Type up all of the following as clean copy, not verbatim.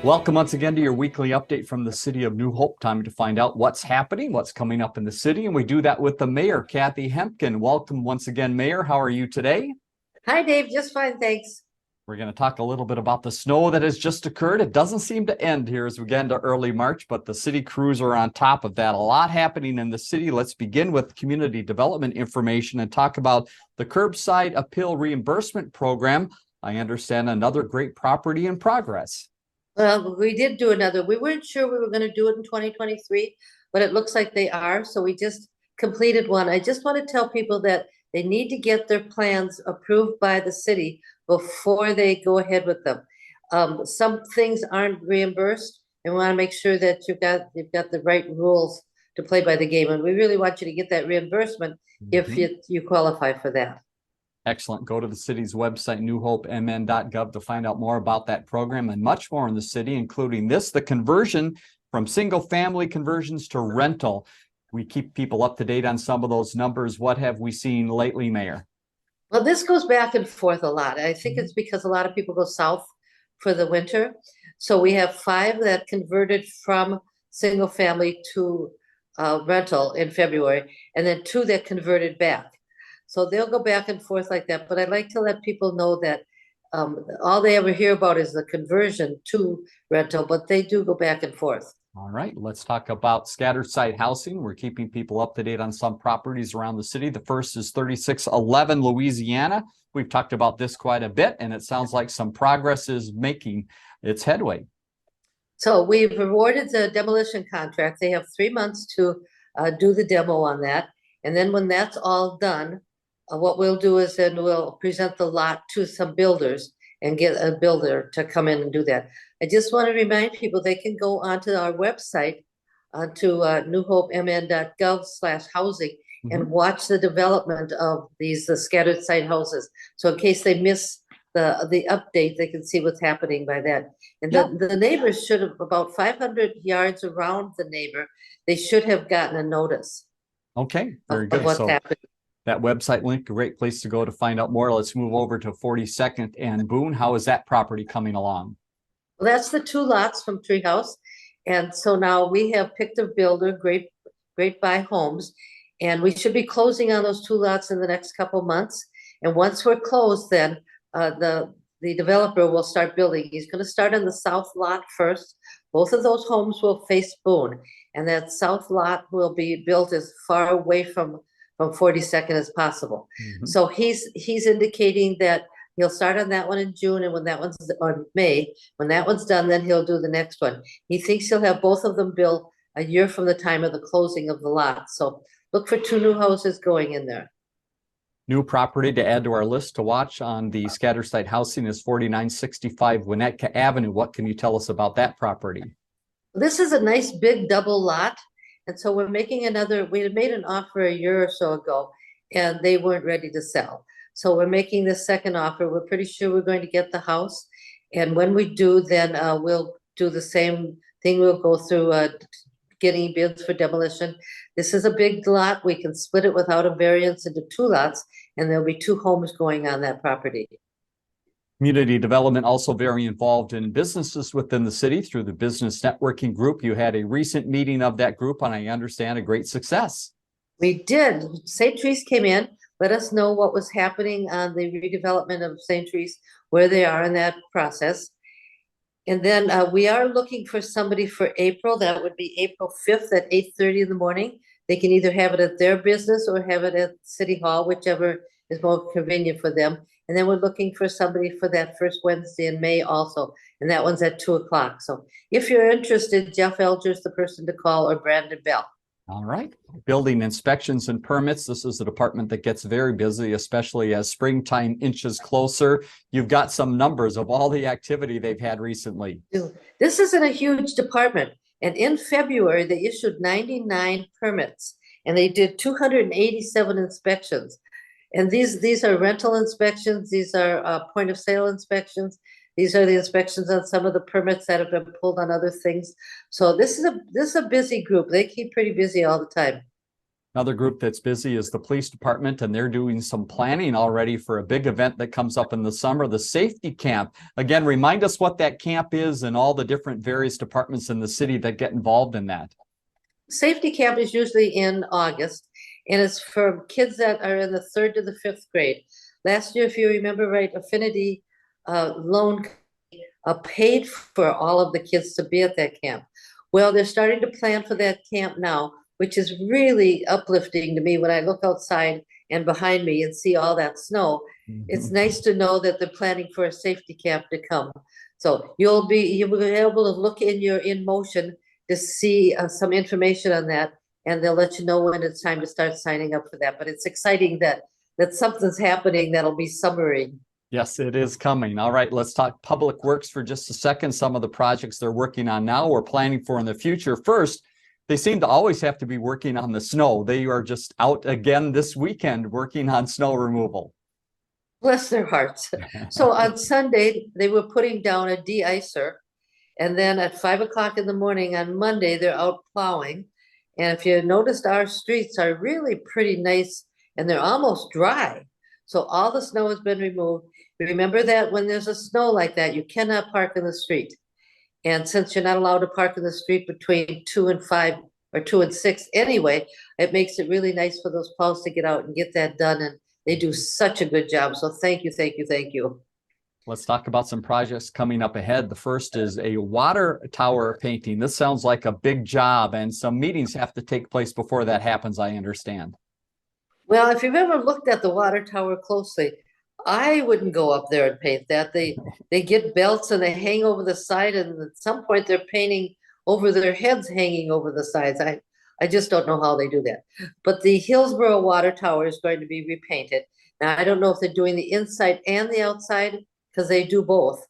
Welcome once again to your weekly update from the city of New Hope. Time to find out what's happening, what's coming up in the city, and we do that with the mayor, Kathi Hemken. Welcome once again, Mayor. How are you today? Hi, Dave. Just fine, thanks. We're going to talk a little bit about the snow that has just occurred. It doesn't seem to end here as we get into early March, but the city crews are on top of that. A lot happening in the city. Let's begin with community development information and talk about the curbside appeal reimbursement program. I understand another great property in progress. Well, we did do another. We weren't sure we were going to do it in 2023, but it looks like they are. So we just completed one. I just want to tell people that they need to get their plans approved by the city before they go ahead with them. Some things aren't reimbursed, and we want to make sure that you've got the right rules to play by the game. And we really want you to get that reimbursement if you qualify for that. Excellent. Go to the city's website, newhopemn.gov, to find out more about that program and much more in the city, including the conversion from single family conversions to rental. We keep people up to date on some of those numbers. What have we seen lately, Mayor? Well, this goes back and forth a lot. I think it's because a lot of people go south for the winter. So we have 5 that converted from single family to rental in February, and then 2 that converted back. So they'll go back and forth like that. But I'd like to let people know that all they ever hear about is the conversion to rental, but they do go back and forth. All right, let's talk about scattered site housing. We're keeping people up to date on some properties around the city. The first is 3611 Louisiana. We've talked about this quite a bit, and it sounds like some progress is making its headway. So we've awarded the demolition contract. They have 3 months to do the demo on that. And then when that's all done, what we'll do is then we'll present the lot to some builders and get a builder to come in and do that. I just want to remind people they can go onto our website, to newhopemn.gov/housing and watch the development of the scattered site houses. So in case they miss the update, they can see what's happening by that. And the neighbors should have, about 500 yards around the neighbor, they should have gotten a notice. Okay, very good. Of what's happening. That website link, a great place to go to find out more. Let's move over to 42nd and Boone. How is that property coming along? Well, that's the 2 lots from Treehouse. And so now we have picked a builder, Great Buy Homes, and we should be closing on those 2 lots in the next couple months. And once we're closed, then the developer will start building. He's going to start on the south lot first. Both of those homes will face Boone, and that south lot will be built as far away from 42nd as possible. So he's indicating that he'll start on that one in June, and when that one's on May, when that one's done, then he'll do the next one. He thinks he'll have both of them built a year from the time of the closing of the lot. So look for 2 new houses going in there. New property to add to our list to watch on the scatter site housing is 4965 Winnetka Avenue. What can you tell us about that property? This is a nice big double lot. And so we're making we had made an offer a year or so ago, and they weren't ready to sell. So we're making this second offer. We're pretty sure we're going to get the house. And when we do, then we'll do the same thing. We'll go through getting bids for demolition. This is a big lot. We can split it without a variance into 2 lots, and there'll be 2 homes going on that property. Community development also very involved in businesses within the city through the business networking group. You had a recent meeting of that group, and I understand a great success. We did. St. Therese came in, let us know what was happening on the redevelopment of St. Therese, where they are in that process. And then we are looking for somebody for April. That would be April 5th at 8:30 in the morning. They can either have it at their business or have it at City Hall, whichever is more convenient for them. And then we're looking for somebody for that first Wednesday in May also. And that one's at 2 o'clock. So if you're interested, Jeff Elger's the person to call, or Brandon Bell. All right. Building inspections and permits. This is a department that gets very busy, especially as springtime inches closer. You've got some numbers of all the activity they've had recently. This isn't a huge department. And in February, they issued 99 permits, and they did 287 inspections. And these are rental inspections. These are point of sale inspections. These are the inspections on some of the permits that have been pulled on other things. So this is a busy group. They keep pretty busy all the time. Another group that's busy is the police department, and they're doing some planning already for a big event that comes up in the summer, the safety camp. Again, remind us what that camp is and all the different various departments in the city that get involved in that. Safety camp is usually in August, and it's for kids that are in the 3rd to the 5th grade. Last year, if you remember right, Xfinity loan paid for all of the kids to be at that camp. Well, they're starting to plan for that camp now, which is really uplifting to me when I look outside and behind me and see all that snow. It's nice to know that they're planning for a safety camp to come. So you'll be able to look in your InMotion to see some information on that, and they'll let you know when it's time to start signing up for that. But it's exciting that something's happening that'll be summary. Yes, it is coming. All right, let's talk Public Works for just a second. Some of the projects they're working on now or planning for in the future. First, they seem to always have to be working on the snow. They are just out again this weekend working on snow removal. Bless their hearts. So on Sunday, they were putting down a de-icer. And then at 5 o'clock in the morning on Monday, they're out plowing. And if you noticed, our streets are really pretty nice and they're almost dry. So all the snow has been removed. Remember that when there's a snow like that, you cannot park in the street. And since you're not allowed to park in the street between 2 and 5 or 2 and 6 anyway, it makes it really nice for those plows to get out and get that done. And they do such a good job. So thank you, thank you, thank you. Let's talk about some projects coming up ahead. The first is a water tower painting. This sounds like a big job, and some meetings have to take place before that happens, I understand. Well, if you've ever looked at the water tower closely, I wouldn't go up there and paint that. They get belts and they hang over the side, and at some point they're painting over their heads hanging over the sides. I just don't know how they do that. But the Hillsborough water tower is going to be repainted. Now, I don't know if they're doing the inside and the outside, because they do both.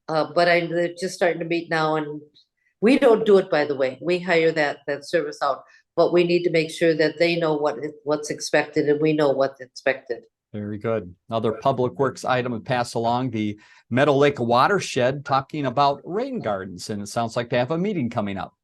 But they're just starting to meet now, and we don't do it, by the way. We hire that service out, but we need to make sure that they know what's expected and we know what's expected. Very good. Another Public Works item to pass along, the Meadow Lake Watershed, talking about rain gardens, and it sounds like they have a meeting coming up.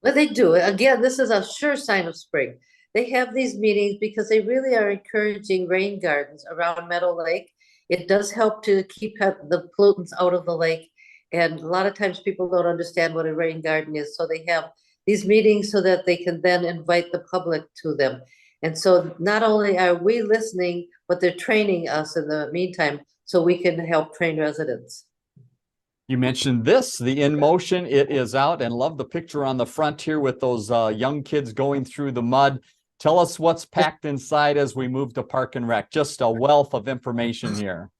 Well, they do. Again, this is a sure sign of spring. They have these meetings because they really are encouraging rain gardens around Meadow Lake. It does help to keep the pollutants out of the lake. And a lot of times people don't understand what a rain garden is. So they have these meetings so that they can then invite the public to them. And so not only are we listening, but they're training us in the meantime so we can help train residents. You mentioned this, the InMotion. It is out, and love the picture on the front here with those young kids going through the mud. Tell us what's packed inside as we move to Park and Rec. Just a wealth of information here.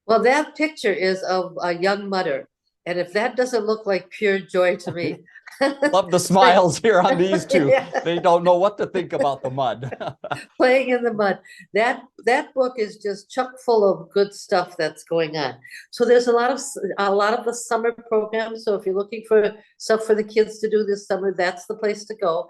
Well, that picture is of a young mudder. And if that doesn't look like pure joy to me. Love the smiles here on these two. Yeah. They don't know what to think about the mud. Playing in the mud. That book is just chock full of good stuff that's going on. So there's a lot of the summer programs. So if you're looking for stuff for the kids to do this summer, that's the place to go.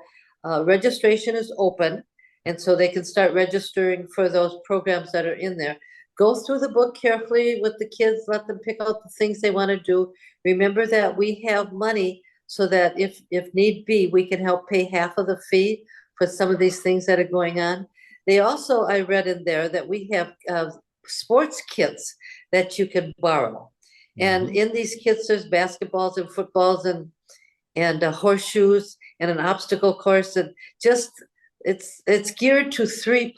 Registration is open, and so they can start registering for those programs that are in there. Go through the book carefully with the kids, let them pick out the things they want to do. Remember that we have money so that if need be, we can help pay half of the fee for some of these things that are going on. They also, I read in there that we have sports kits that you can borrow. And in these kits, there's basketballs and footballs and horseshoes and an obstacle course, and just it's geared to 3+.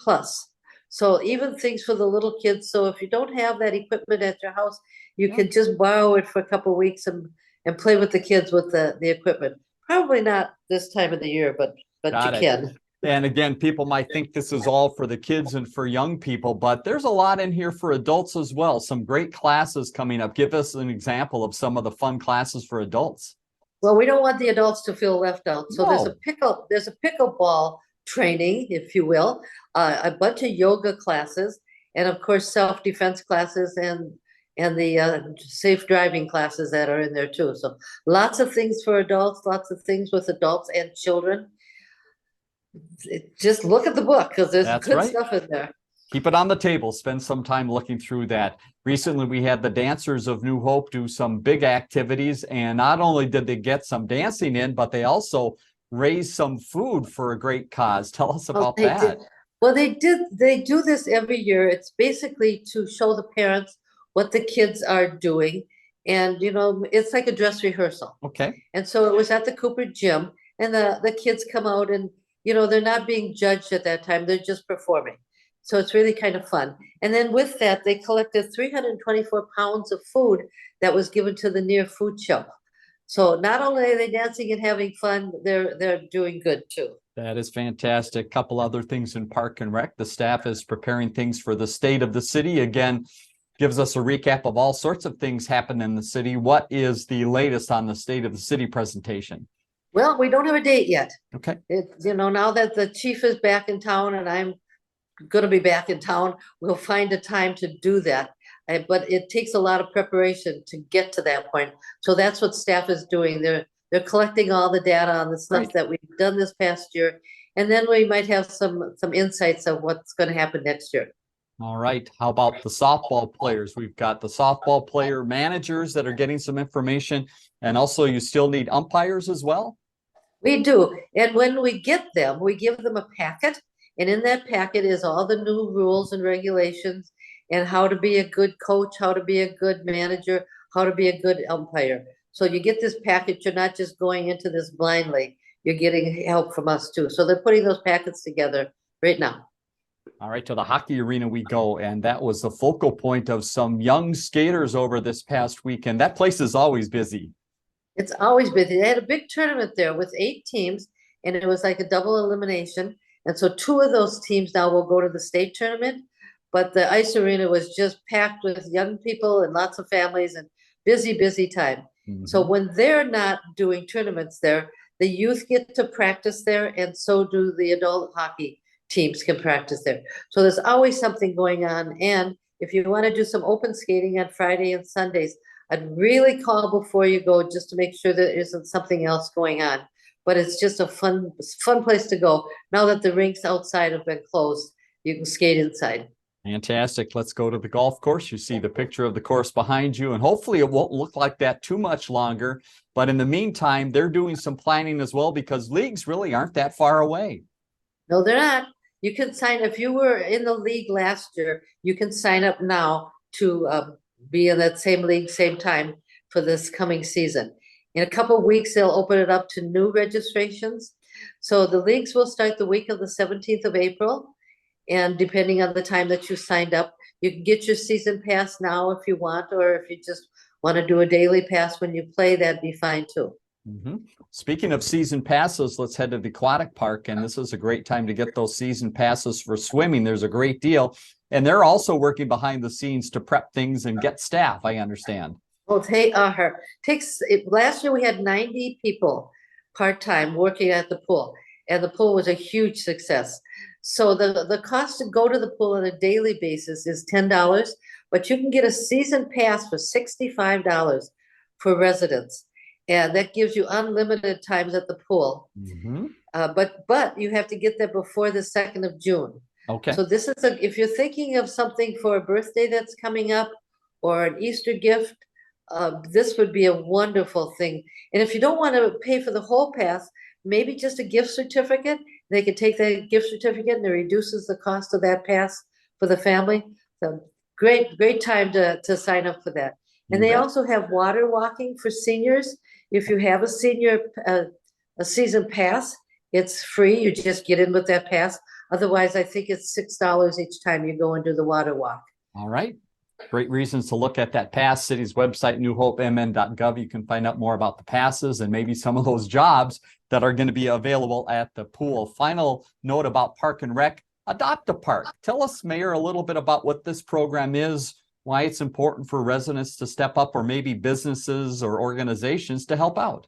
So even things for the little kids. So if you don't have that equipment at your house, you can just borrow it for a couple of weeks and play with the kids with the equipment. Probably not this time of the year, but you can. And again, people might think this is all for the kids and for young people, but there's a lot in here for adults as well. Some great classes coming up. Give us an example of some of the fun classes for adults. Well, we don't want the adults to feel left out. So No. there's a pickleball training, if you will, a bunch of yoga classes, and of course self-defense classes and the safe driving classes that are in there too. So lots of things for adults, lots of things with adults and children. Just look at the book because there's good stuff in there. Keep it on the table. Spend some time looking through that. Recently, we had the Dancers of New Hope do some big activities, and not only did they get some dancing in, but they also raised some food for a great cause. Tell us about that. Well, they do this every year. It's basically to show the parents what the kids are doing. And, it's like a dress rehearsal. Okay. And so it was at the Cooper Gym, and the kids come out and, they're not being judged at that time. They're just performing. So it's really kind of fun. And then with that, they collected 324 pounds of food that was given to the near food shelf. So not only are they dancing and having fun, they're doing good too. That is fantastic. Couple other things in Park and Rec. The staff is preparing things for the state of the city. Again, gives us a recap of all sorts of things happen in the city. What is the latest on the state of the city presentation? Well, we don't have a date yet. Okay. Now that the chief is back in town and I'm going to be back in town, we'll find a time to do that. But it takes a lot of preparation to get to that point. So that's what staff is doing. They're collecting all the data on the stuff that we've done this past year. And then we might have some insights of what's going to happen next year. All right. How about the softball players? We've got the softball player managers that are getting some information. And also you still need umpires as well? We do. And when we get them, we give them a packet. And in that packet is all the new rules and regulations and how to be a good coach, how to be a good manager, how to be a good umpire. So you get this packet, you're not just going into this blindly, you're getting help from us too. So they're putting those packets together right now. All right, to the hockey arena we go, and that was the focal point of some young skaters over this past weekend. That place is always busy. It's always busy. They had a big tournament there with 8 teams, and it was like a double elimination. And so 2 of those teams now will go to the state tournament, but the ice arena was just packed with young people and lots of families and busy time. So when they're not doing tournaments there, the youth get to practice there, and so do the adult hockey teams can practice there. So there's always something going on. And if you want to do some open skating on Friday and Sundays, I'd really call before you go just to make sure there isn't something else going on. But it's just a fun place to go. Now that the rinks outside have been closed, you can skate inside. Fantastic. Let's go to the golf course. You see the picture of the course behind you, and hopefully it won't look like that too much longer. But in the meantime, they're doing some planning as well because leagues really aren't that far away. No, they're not. You can sign, if you were in the league last year, you can sign up now to be in that same league, same time for this coming season. In a couple of weeks, they'll open it up to new registrations. So the leagues will start the week of the 17th of April. And depending on the time that you signed up, you can get your season pass now if you want, or if you just want to do a daily pass when you play, that'd be fine too. Speaking of season passes, let's head to the aquatic park. And this is a great time to get those season passes for swimming. There's a great deal. And they're also working behind the scenes to prep things and get staff, I understand. Well, they are. Last year we had 90 people part-time working at the pool, and the pool was a huge success. So the cost to go to the pool on a daily basis is $10, but you can get a season pass for $65 for residents. And that gives you unlimited times at the pool. But you have to get there before the 2nd of June. Okay. So this is if you're thinking of something for a birthday that's coming up or an Easter gift, this would be a wonderful thing. And if you don't want to pay for the whole pass, maybe just a gift certificate. They can take that gift certificate and it reduces the cost of that pass for the family. So great time to sign up for that. And they also have water walking for seniors. If you have a senior a season pass, it's free. You just get in with that pass. Otherwise, I think it's $6 each time you go and do the water walk. All right. Great reasons to look at that pass. City's website, newhopemn.gov. You can find out more about the passes and maybe some of those jobs that are going to be available at the pool. Final note about Park and Rec, Adopt a Park. Tell us, Mayor, a little bit about what this program is, why it's important for residents to step up, or maybe businesses or organizations to help out.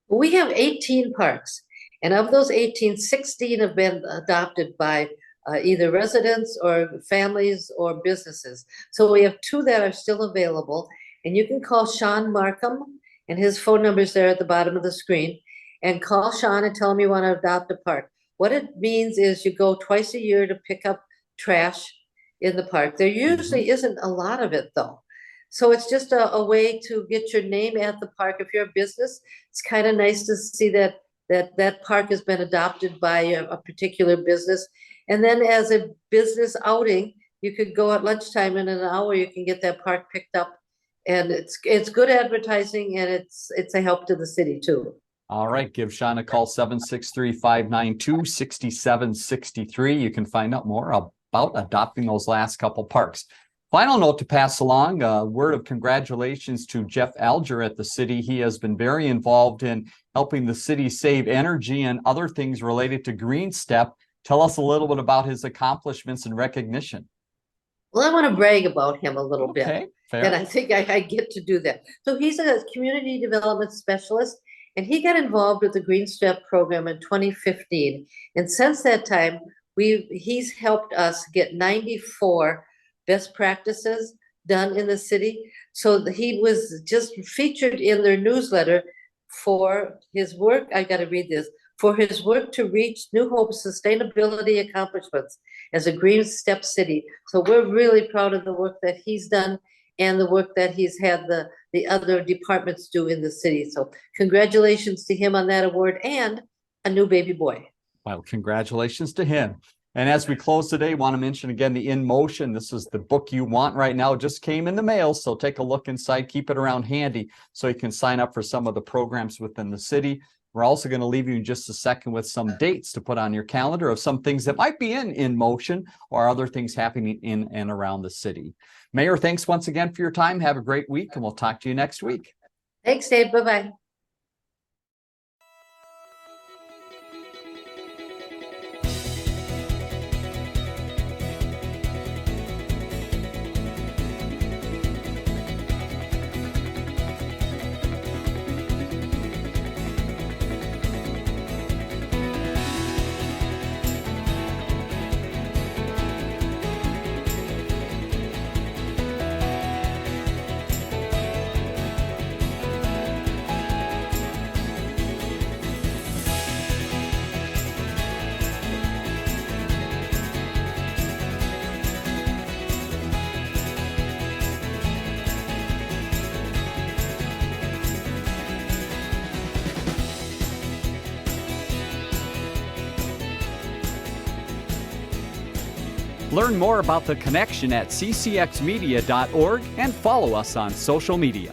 We have 18 parks, and of those 18, 16 have been adopted by either residents or families or businesses. So we have 2 that are still available, and you can call Sean Markham, and his phone number is there at the bottom of the screen, and call Sean and tell him you want to adopt a park. What it means is you go twice a year to pick up trash in the park. There usually isn't a lot of it though. So it's just a way to get your name at the park. If you're a business, it's kind of nice to see that park has been adopted by a particular business. And then as a business outing, you could go at lunchtime, in an hour, you can get that park picked up. And it's good advertising, and it's a help to the city too. All right, give Sean a call, 763-592-6763. You can find out more about adopting those last couple parks. Final note to pass along, a word of congratulations to Jeff Alger at the city. He has been very involved in helping the city save energy and other things related to Green Step. Tell us a little bit about his accomplishments and recognition. Well, I want to brag about him a little Okay, bit. fair. And I think I get to do that. So he's a community development specialist, and he got involved with the Green Step program in 2015. And since that time, he's helped us get 94 best practices done in the city. So he was just featured in their newsletter for his work. I got to read this. For his work to reach New Hope's sustainability accomplishments as a Green Step city. So we're really proud of the work that he's done and the work that he's had the other departments do in the city. So congratulations to him on that award, and a new baby boy. Well, congratulations to him. And as we close today, want to mention again the In Motion. This is the book you want right now. It just came in the mail, so take a look inside. Keep it around handy so you can sign up for some of the programs within the city. We're also going to leave you in just a second with some dates to put on your calendar of some things that might be in motion or other things happening in and around the city. Mayor, thanks once again for your time. Have a great week, and we'll talk to you next week. Thanks, Dave. Bye-bye. Learn more about The Connection at ccxmedia.org and follow us on social media.